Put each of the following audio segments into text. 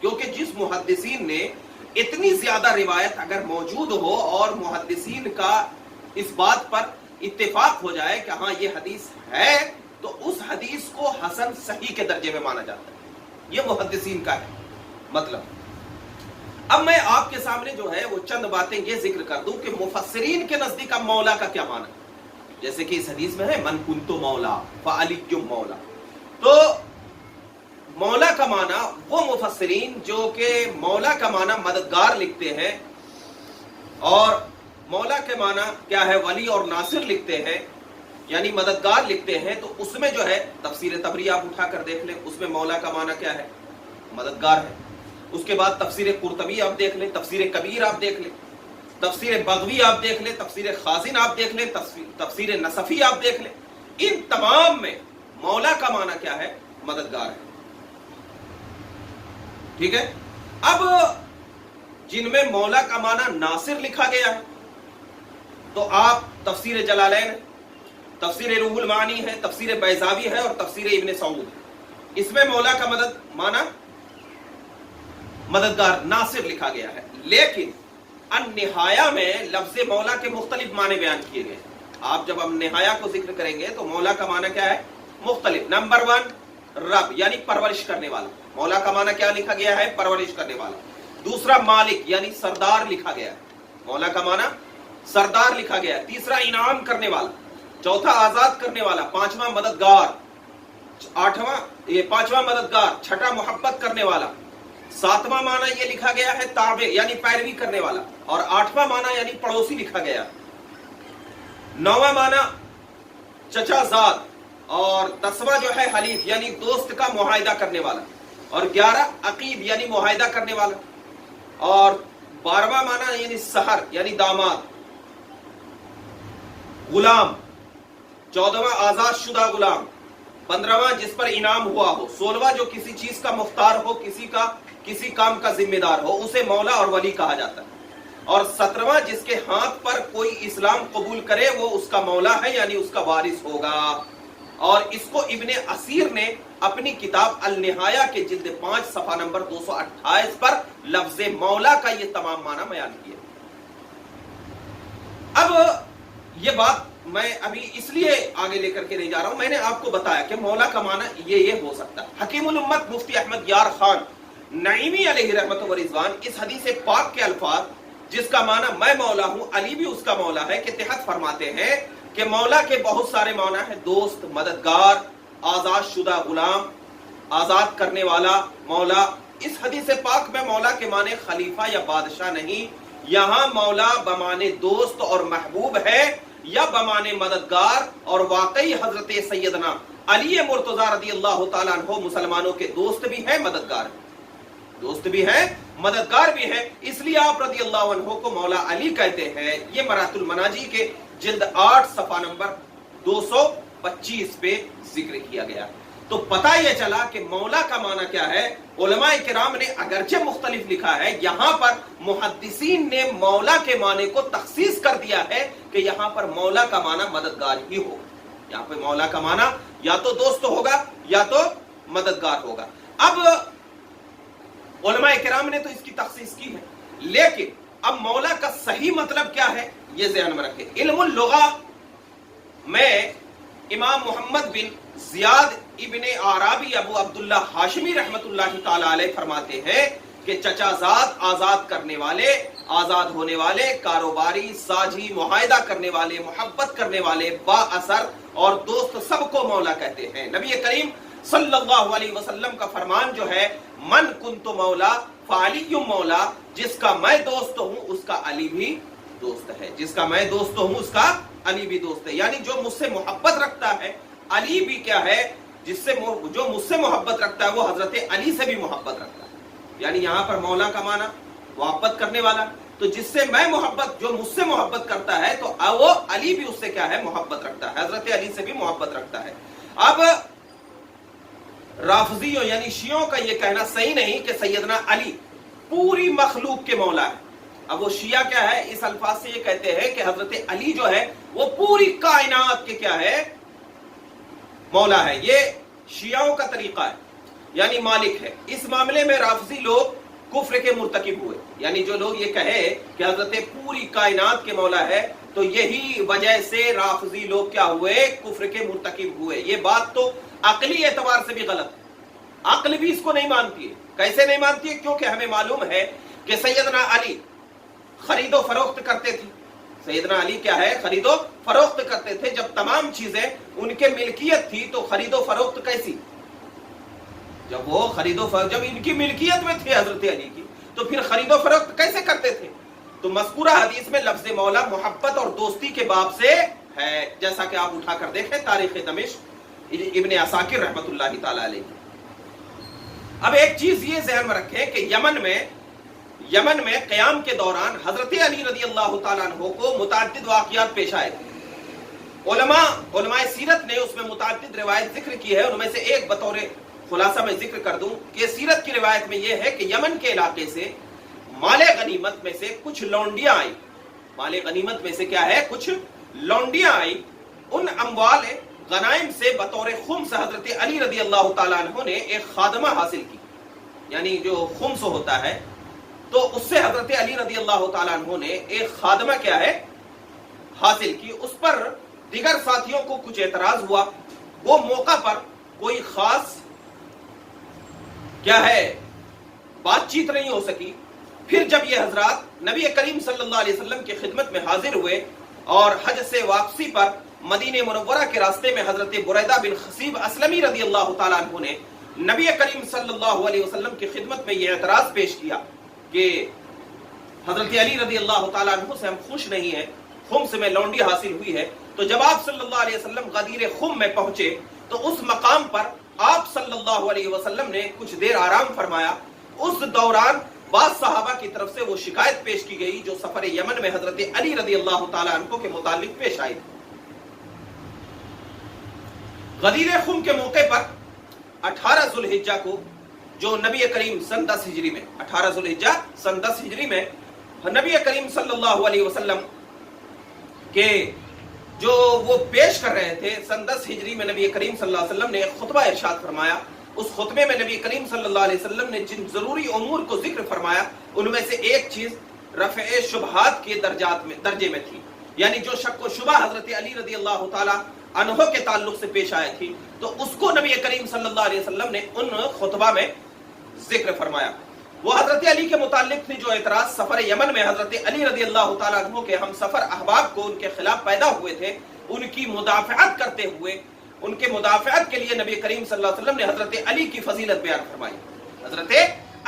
کیونکہ جس محدثین نے اتنی زیادہ روایت اگر موجود ہو اور محدثین کا اس بات پر اتفاق ہو جائے کہ ہاں یہ حدیث ہے، تو اس حدیث کو حسن صحیح کے درجے میں مانا جاتا ہے. یہ محدثین کا ہے مطلب. اب میں آپ کے سامنے جو ہے وہ چند باتیں یہ ذکر کر دوں کہ مفسرین کے نزدیک مولا کا کیا معنی ہے. جیسے کہ اس حدیث میں ہے من کنت مولا فعلی مولا. تو مولا کا معنی وہ مفسرین جو کہ مولا کا معنی مددگار لکھتے ہیں، اور مولا کے معنی کیا ہے ولی اور ناصر لکھتے ہیں، یعنی مددگار لکھتے ہیں. تو اس میں جو ہے تفسیر طبری آپ اٹھا کر دیکھ لیں، اس میں مولا کا معنی کیا ہے؟ مددگار ہے. اس کے بعد تفسیر قرطبی آپ دیکھ لیں، تفسیر کبیر آپ دیکھ لیں، تفسیر بغوی آپ دیکھ لیں، تفسیر خازن آپ دیکھ لیں، تفسیر نصفی آپ دیکھ لیں. ان تمام میں مولا کا معنی کیا ہے؟ مددگار ہے. ٹھیک ہے. اب جن میں مولا کا معنی ناصر لکھا گیا ہے تو آپ تفسیر جلالین، تفسیر روح المعانی ہے، تفسیر بیضاوی ہے اور تفسیر ابن سعود ہے. اس میں مولا کا معنی مددگار ناصر لکھا گیا ہے. لیکن النہایہ میں لفظ مولا کے مختلف معنی بیان کیے گئے. آپ جب ہم نہایہ کو ذکر کریں گے تو مولا کا معنی کیا ہے؟ مختلف. نمبر 1 رب یعنی پرورش کرنے والا. مولا کا معنی کیا لکھا گیا ہے؟ پرورش کرنے والا. دوسرا مالک یعنی سردار لکھا گیا ہے. مولا کا معنی سردار لکھا گیا ہے. تیسرا انعام کرنے والا. چوتھا آزاد کرنے والا. پانچواں مددگار. پانچواں مددگار. چھٹا محبت کرنے والا. ساتواں معنی یہ لکھا گیا ہے تابع یعنی پیروی کرنے والا. اور آٹھواں معنی یعنی پڑوسی لکھا گیا. نواں معنی چچا زاد. اور 10واں جو ہے حلیف یعنی دوست کا معاہدہ کرنے والا. اور 11 عقیب یعنی معاہدہ کرنے والا. اور 12واں معنی یعنی سحر یعنی داماد. غلام. 14واں آزاد شدہ غلام. 15واں جس پر انعام ہوا ہو. 16واں جو کسی چیز کا مختار ہو، کسی کام کا ذمہ دار ہو، اسے مولا اور ولی کہا جاتا ہے. اور 17واں جس کے ہاتھ پر کوئی اسلام قبول کرے وہ اس کا مولا ہے یعنی اس کا وارث ہوگا. اور اس کو ابن اسیر نے اپنی کتاب النہایہ کے جلد 5 صفحہ نمبر 228 پر لفظ مولا کا یہ تمام معنی بیان کیا. اب یہ بات میں ابھی اس لیے آگے لے کر کے نہیں جا رہا ہوں، میں نے آپ کو بتایا کہ مولا کا معنی یہ ہو سکتا ہے. حکیم الامت مفتی احمد یار خان نعیمی علیہ رحمت و رضوان اس حدیث پاک کے الفاظ جس کا معنی میں مولا ہوں علی بھی اس کا مولا ہے کے تحت فرماتے ہیں کہ مولا کے بہت سارے معنی ہیں: دوست، مددگار، آزاد شدہ غلام، آزاد کرنے والا، مولا. اس حدیث پاک میں مولا کے معنی خلیفہ یا بادشاہ نہیں، یہاں مولا بمعنی دوست اور محبوب ہے یا بمعنی مددگار. اور واقعی حضرت سیدنا علی مرتضی رضی اللہ تعالیٰ عنہ مسلمانوں کے دوست بھی ہیں، مددگار بھی. دوست بھی ہے، مددگار بھی ہے. اس لیے آپ رضی اللہ عنہ کو مولا علی کہتے ہیں. یہ مرات المناجی کے جلد 8 صفحہ نمبر 225 پہ ذکر کیا گیا. تو پتہ یہ چلا کہ مولا کا معنی کیا ہے. علماء کرام نے اگرچہ مختلف لکھا ہے، یہاں پر محدثین نے مولا کے معنی کو تخصیص کر دیا ہے کہ یہاں پر مولا کا معنی مددگار ہی ہوگا. یہاں پہ مولا کا معنی یا تو دوست ہوگا یا تو مددگار ہوگا. اب علماء کرام نے تو اس کی تخصیص کی ہے، لیکن اب مولا کا صحیح مطلب کیا ہے یہ ذہن میں رکھیں. علم اللغہ میں امام محمد بن زیاد ابن عرابی ابو عبداللہ ہاشمی رحمت اللہ تعالی علیہ فرماتے ہیں کہ چچا زاد، آزاد کرنے والے، آزاد ہونے والے، کاروباری، ساجھی، معاہدہ کرنے والے، محبت کرنے والے، با اثر اور دوست سب کو مولا کہتے ہیں. نبی کریم صلی اللہ علیہ وسلم کا فرمان جو ہے من کنت مولا فعلی مولا، جس کا میں دوست ہوں اس کا علی بھی دوست ہے. جس کا میں دوست ہوں اس کا علی بھی دوست ہے. یعنی جو مجھ سے محبت رکھتا ہے علی بھی کیا ہے، جو مجھ سے محبت رکھتا ہے وہ حضرت علی سے بھی محبت رکھتا ہے. یعنی یہاں پر مولا کا معنی محبت کرنے والا. تو جس سے میں محبت، جو مجھ سے محبت کرتا ہے تو وہ علی بھی اس سے کیا ہے، محبت رکھتا ہے، حضرت علی سے بھی محبت رکھتا ہے. اب رافضیوں یعنی شیعوں کا یہ کہنا صحیح نہیں کہ سیدنا علی پوری مخلوق کے مولا ہے. اب وہ شیعہ کیا ہے، اس الفاظ سے یہ کہتے ہیں کہ حضرت علی جو ہے وہ پوری کائنات کے کیا ہے، مولا ہے. یہ شیعوں کا طریقہ ہے. یعنی مالک ہے. اس معاملے میں رافضی لوگ کفر کے مرتکب ہوئے. یعنی جو لوگ یہ کہے کہ حضرت پوری کائنات کے مولا ہے تو یہی وجہ سے رافضی لوگ کیا ہوئے؟ کفر کے مرتکب ہوئے. یہ بات تو عقلی اعتبار سے بھی غلط ہے. عقل بھی اس کو نہیں مانتی ہے. کیسے نہیں مانتی ہے؟ کیونکہ ہمیں معلوم ہے کہ سیدنا علی خرید و فروخت کرتے تھے. سیدنا علی کیا ہے؟ خرید و فروخت کرتے تھے. جب تمام چیزیں ان کے ملکیت تھی تو خرید و فروخت کیسی؟ جب وہ خرید و فروخت جب ان کی ملکیت میں تھے حضرت علی کی تو پھر خرید و فروخت کیسے کرتے تھے؟ تو مذکورہ حدیث میں لفظ مولا محبت اور دوستی کے باب سے ہے، جیسا کہ آپ اٹھا کر دیکھیں تاریخ دمشق ابن عساکر رحمۃ اللہ تعالی علیہ. اب ایک چیز یہ ذہن میں رکھیں کہ یمن میں قیام کے دوران حضرت علی رضی اللہ تعالیٰ عنہ کو متعدد واقعات پیش آئے تھے. علماء سیرت نے اس میں متعدد روایت ذکر کی ہے. ان میں سے ایک بطور خلاصہ میں ذکر کر دوں کہ سیرت کی روایت میں یہ ہے کہ یمن کے علاقے سے مال غنیمت میں سے کچھ لونڈیاں آئی. مال غنیمت میں سے کیا ہے؟ کچھ لونڈیاں آئی. ان اموال غنائم سے بطور خمس حضرت علی رضی اللہ تعالیٰ عنہ نے ایک خادمہ حاصل کی. یعنی جو خمس ہوتا ہے تو اس سے حضرت علی رضی اللہ تعالیٰ عنہ نے ایک خادمہ کیا ہے؟ حاصل کی. اس پر دیگر ساتھیوں کو کچھ اعتراض ہوا. وہ موقع پر کوئی خاص کیا ہے بات چیت نہیں ہو سکی. پھر جب یہ حضرات نبی کریم صلی اللہ علیہ وسلم کی خدمت میں حاضر ہوئے اور حج سے واپسی پر مدینہ منورہ کے راستے میں حضرت بریدہ بن خصیب اسلمی رضی اللہ تعالیٰ عنہ نے نبی کریم صلی اللہ علیہ وسلم کی خدمت میں یہ اعتراض پیش کیا کہ حضرت علی رضی اللہ تعالیٰ عنہ سے ہم خوش نہیں ہیں، خمس میں لونڈی حاصل ہوئی ہے. تو جب آپ صلی اللہ علیہ وسلم غدیر خم میں پہنچے تو اس مقام پر آپ صلی اللہ علیہ وسلم نے کچھ دیر آرام فرمایا. اس دوران بعض صحابہ کی طرف سے وہ شکایت پیش کی گئی جو سفر یمن میں حضرت علی رضی اللہ تعالیٰ عنہ کے متعلق پیش آئی. غدیر خم کے موقع پر 18 ذوالحجہ کو جو نبی کریم سن 10 ہجری میں 18 ذوالحجہ سن 10 ہجری میں نبی کریم صلی اللہ علیہ وسلم کے جو وہ پیش کر رہے تھے سن 10 ہجری میں نبی کریم صلی اللہ علیہ وسلم نے ایک خطبہ ارشاد فرمایا. اس خطبے میں نبی کریم صلی اللہ علیہ وسلم نے جن ضروری امور کو ذکر فرمایا ان میں سے ایک چیز رفع شبہات کے درجے میں تھی. یعنی جو شک و شبہ حضرت علی رضی اللہ تعالی عنہ کے تعلق سے پیش آئے تھی تو اس کو نبی کریم صلی اللہ علیہ وسلم نے ان خطبہ میں ذکر فرمایا. وہ حضرت علی کے متعلق تھی جو اعتراض سفر یمن میں حضرت علی رضی اللہ تعالیٰ عنہ کے ہم سفر احباب کو ان کے خلاف پیدا ہوئے تھے. ان کی مدافعت کرتے ہوئے ان کے مدافعت کے لیے نبی کریم صلی اللہ علیہ وسلم نے حضرت علی کی فضیلت بیان فرمائی. حضرت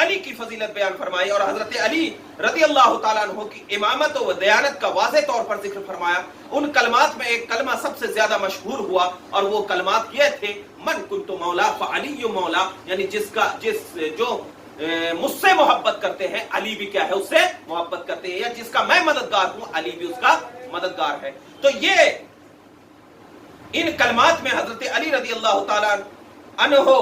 علی کی فضیلت بیان فرمائی اور حضرت علی رضی اللہ تعالیٰ عنہ کی امامت و دیانت کا واضح طور پر ذکر فرمایا. ان کلمات میں ایک کلمہ سب سے زیادہ مشہور ہوا اور وہ کلمات یہ تھے من کنت مولا فعلی مولا. یعنی جو مجھ سے محبت کرتے ہیں علی بھی کیا ہے اس سے محبت کرتے ہیں، یا جس کا میں مددگار ہوں علی بھی اس کا مددگار ہے. تو یہ ان کلمات میں حضرت علی رضی اللہ تعالیٰ عنہ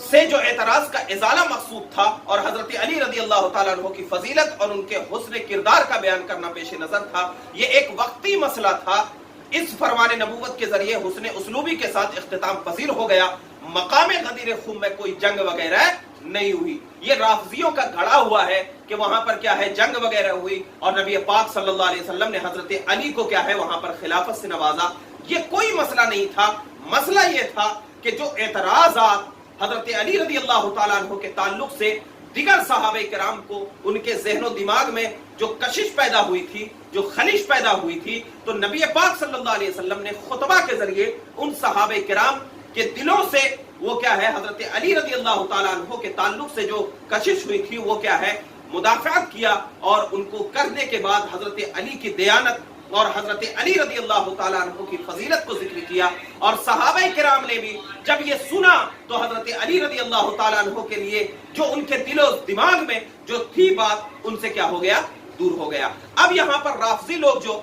سے جو اعتراض کا ازالہ مقصود تھا اور حضرت علی رضی اللہ تعالیٰ عنہ کی فضیلت اور ان کے حسن کردار کا بیان کرنا پیش نظر تھا. یہ ایک وقتی مسئلہ تھا. اس فرمان نبوت کے ذریعے حسن اسلوبی کے ساتھ اختتام پذیر ہو گیا. مقام غدیر خم میں کوئی جنگ وغیرہ نہیں ہوئی. یہ رافضیوں کا گھڑا ہوا ہے کہ وہاں پر کیا ہے جنگ وغیرہ ہوئی اور نبی پاک صلی اللہ علیہ وسلم نے حضرت علی کو کیا ہے وہاں پر خلافت سے نوازا. یہ کوئی مسئلہ نہیں تھا. مسئلہ یہ تھا کہ جو اعتراضات حضرت علی رضی اللہ تعالیٰ عنہ کے تعلق سے دیگر صحابہ کرام کو ان کے ذہن و دماغ میں جو کشش پیدا ہوئی تھی، جو خلش پیدا ہوئی تھی، تو نبی پاک صلی اللہ علیہ وسلم نے خطبہ کے ذریعے ان صحابہ کرام کے دلوں سے وہ کیا ہے حضرت علی رضی اللہ تعالیٰ عنہ کے تعلق سے جو کشش ہوئی تھی وہ کیا ہے مدافعت کیا. اور ان کو کرنے کے بعد حضرت علی کی دیانت اور حضرت علی رضی اللہ تعالیٰ عنہ کی فضیلت کو ذکر کیا. اور صحابہ کرام نے بھی جب یہ سنا تو حضرت علی رضی اللہ تعالیٰ عنہ کے لیے جو ان کے دل و دماغ میں جو تھی بات ان سے کیا ہو گیا دور ہو گیا. اب یہاں پر رافضی لوگ جو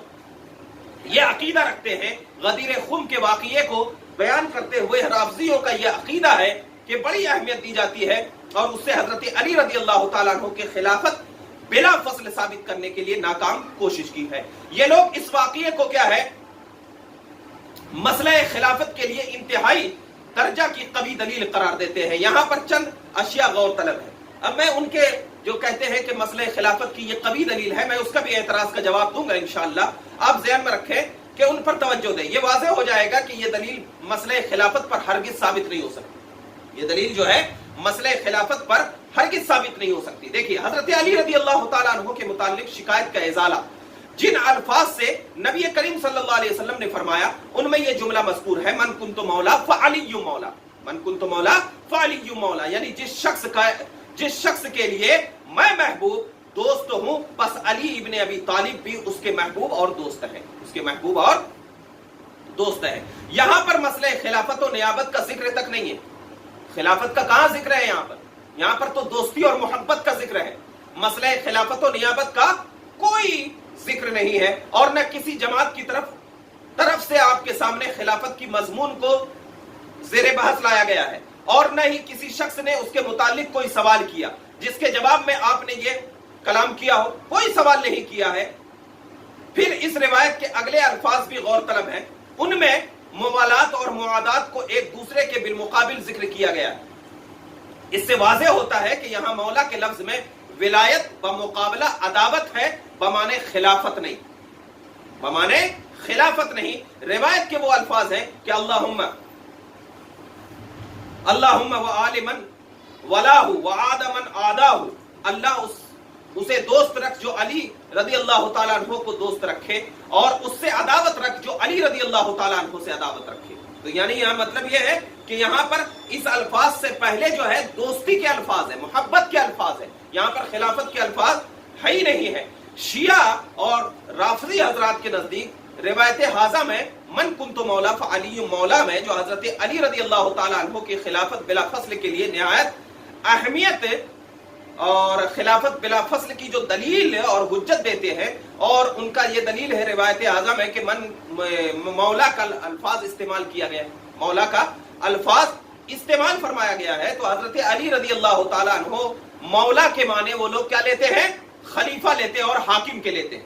یہ عقیدہ رکھتے ہیں غدیر خم کے واقعے کو بیان کرتے ہوئے رافضیوں کا یہ عقیدہ ہے کہ بڑی اہمیت دی جاتی ہے اور اس سے حضرت علی رضی اللہ تعالیٰ عنہ کے خلافت بلا فصل ثابت کرنے کے لیے ناکام کوشش کی ہے. یہ لوگ اس واقعے کو کیا ہے مسئلہ خلافت کے لیے انتہائی درجہ کی قوی دلیل قرار دیتے ہیں. یہاں پر چند اشیاء غور طلب ہے. اب میں ان کے جو کہتے ہیں کہ مسئلہ خلافت کی یہ قوی دلیل ہے، میں اس کا بھی اعتراض کا جواب دوں گا انشاءاللہ. آپ ذہن میں رکھیں کہ ان پر توجہ دیں. یہ واضح ہو جائے گا کہ یہ دلیل مسئلہ خلافت پر ہرگز ثابت نہیں ہو سکتی. یہ دلیل جو ہے مسئلہ خلافت پر ہرگز ثابت نہیں ہو سکتی. دیکھیے حضرت علی رضی اللہ تعالیٰ عنہ کے متعلق شکایت کا ازالہ جن الفاظ سے نبی کریم صلی اللہ علیہ وسلم نے فرمایا ان میں یہ جملہ مذکور ہے، من کنت مولا فعلی مولا، من کنت مولا فعلی مولا، یعنی جس شخص کے لیے میں محبوب دوست ہوں بس علی ابن ابی طالب بھی اس کے محبوب اور دوست ہیں، اس کے محبوب اور دوست ہیں. یہاں پر مسئلہ خلافت و نیابت کا ذکر تک نہیں ہے. خلافت کا کہاں ذکر ہے؟ یہاں پر تو دوستی اور محبت کا ذکر ہے. مسئلہ خلافت و نیابت کا کوئی ذکر نہیں ہے، اور نہ کسی جماعت کی طرف سے آپ کے سامنے خلافت کی مضمون کو زیر بحث لایا گیا ہے، اور نہ ہی کسی شخص نے اس کے متعلق کوئی سوال کیا جس کے جواب میں آپ نے یہ کلام کیا ہو. کوئی سوال نہیں کیا ہے. پھر اس روایت کے اگلے الفاظ بھی غور طلب ہیں. ان میں موالات اور معادات کو ایک دوسرے کے بالمقابل ذکر کیا گیا ہے. اس سے واضح ہوتا ہے کہ یہاں مولا کے لفظ میں ولایت بمقابلہ عداوت ہے، بمانے خلافت نہیں، بمانے خلافت نہیں. روایت کے وہ الفاظ ہیں کہ اللہم وآل من ولاہ وعاد من آداہ، اللہ اسے دوست رکھ جو علی رضی اللہ تعالیٰ عنہ کو دوست رکھے، اور اس سے عداوت رکھ جو علی رضی اللہ تعالیٰ عنہ سے عداوت رکھے. تو یعنی یہاں مطلب یہ ہے کہ یہاں پر اس الفاظ سے پہلے جو ہے دوستی کے الفاظ ہیں، محبت کے الفاظ ہیں. یہاں پر خلافت کے الفاظ ہے ہی نہیں ہے. شیعہ اور رافضی حضرات کے نزدیک روایت حاضہ میں من کنت مولا فعلی مولا میں جو حضرت علی رضی اللہ تعالیٰ عنہ کی خلافت بلا فصل کے لیے نہایت اہمیت اور خلافت بلا فصل کی جو دلیل اور حجت دیتے ہیں، اور ان کا یہ دلیل ہے روایت اعظم ہے کہ مولا کا الفاظ استعمال کیا گیا ہے، مولا کا الفاظ استعمال فرمایا گیا ہے. تو حضرت علی رضی اللہ تعالیٰ عنہ مولا کے معنی وہ لوگ کیا لیتے ہیں؟ خلیفہ لیتے ہیں اور حاکم کے لیتے ہیں.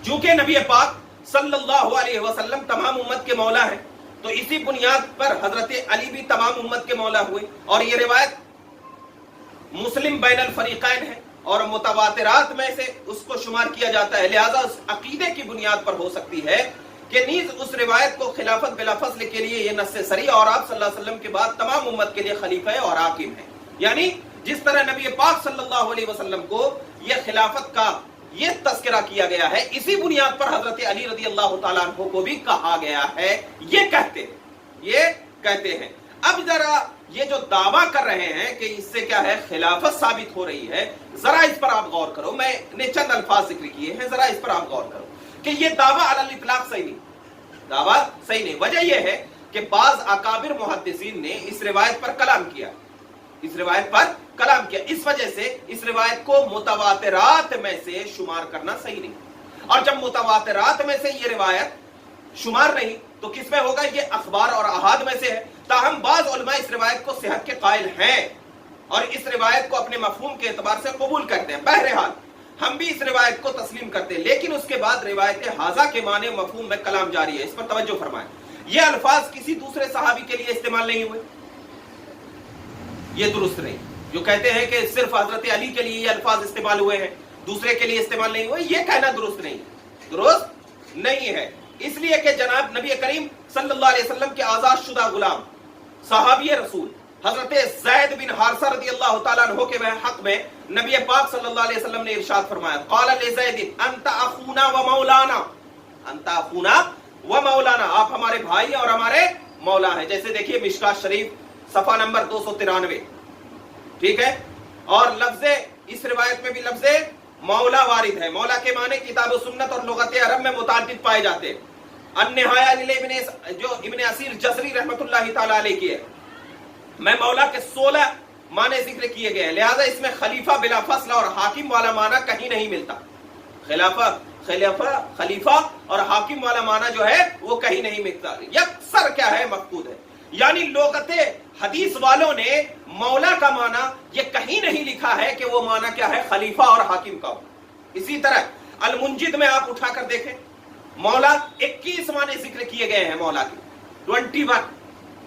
چونکہ نبی پاک صلی اللہ علیہ وسلم تمام امت کے مولا ہیں، تو اسی بنیاد پر حضرت علی بھی تمام امت کے مولا ہوئے. اور یہ روایت مسلم بین الفریقین ہے اور متواترات میں سے اس کو شمار کیا جاتا ہے. لہذا اس عقیدے کی بنیاد پر ہو سکتی ہے کہ نیز اس روایت کو خلافت بلا فصل کے لیے یہ نص صریح اور آپ صلی اللہ علیہ وسلم کے بعد تمام امت کے لیے خلیفہ اور حاکم ہے. یعنی جس طرح نبی پاک صلی اللہ علیہ وسلم کو یہ خلافت کا یہ تذکرہ کیا گیا ہے، اسی بنیاد پر حضرت علی رضی اللہ تعالیٰ عنہ کو بھی کہا گیا ہے. یہ کہتے ہیں. اب ذرا یہ جو دعویٰ کر رہے ہیں کہ اس سے کیا ہے خلافت ثابت ہو رہی ہے، ذرا اس پر آپ غور کرو. میں نے چند الفاظ ذکر کیے ہیں، ذرا اس پر آپ غور کرو کہ یہ دعویٰ علی الاطلاق صحیح نہیں، دعویٰ صحیح نہیں. وجہ یہ ہے کہ بعض اکابر محدثین نے اس روایت پر کلام کیا، اس وجہ سے اس روایت کو متواترات میں سے شمار کرنا صحیح نہیں. اور جب متواترات میں سے یہ روایت شمار نہیں تو کس میں ہوگا؟ یہ اخبار اور احاد میں سے ہے. تاہم بعض علماء اس روایت کو صحت کے قائل ہیں اور اس روایت کو اپنے مفہوم کے اعتبار سے قبول کرتے ہیں. بہرحال ہم بھی اس روایت کو تسلیم کرتے ہیں، لیکن اس کے بعد روایت حاضہ کے معنی مفہوم میں کلام جاری ہے. اس پر توجہ فرمائیں. یہ الفاظ کسی دوسرے صحابی کے لیے استعمال نہیں ہوئے، یہ درست نہیں. جو کہتے ہیں کہ صرف حضرت علی کے لیے یہ الفاظ استعمال ہوئے ہیں، دوسرے کے لیے استعمال نہیں ہوئے، یہ کہنا درست نہیں ہے. اس لیے کہ جناب نبی کریم صلی اللہ علیہ وسلم کے آزاد شدہ غلام صحابی رسول حضرت زید بن حارثہ رضی اللہ تعالیٰ عنہ کے حق میں نبی پاک صلی اللہ علیہ وسلم نے ارشاد فرمایا، قال لزید انت اخونا و مولانا، انت اخونا و مولانا، آپ ہمارے بھائی اور ہمارے مولا ہیں. جیسے دیکھیے مشکات شریف صفحہ نمبر 293، ٹھیک ہے. اور لفظ اس روایت میں بھی لفظ مولا وارد ہے. مولا کے معنی کتاب و سنت اور لغت عرب میں متعدد پائے جاتے ہیں. النہایہ جو ابن اسیر جزری رحمۃ اللہ تعالی علیہ کی ہے، میں مولا کے 16 معنی ذکر کیے گئے ہیں. لہذا اس میں خلیفہ بلا فصل اور حاکم والا معنی کہیں نہیں ملتا. خلیفہ اور حاکم والا معنی جو ہے وہ کہیں نہیں ملتا. یکسر کیا ہے؟ مفقود ہے. یعنی لغت حدیث والوں نے مولا کا معنی یہ کہیں نہیں لکھا ہے کہ وہ معنی کیا ہے؟ خلیفہ اور حاکم کا ہو. اسی طرح المنجد میں آپ اٹھا کر دیکھیں، مولا 21 معنی ذکر کیے گئے ہیں مولا کے، 21.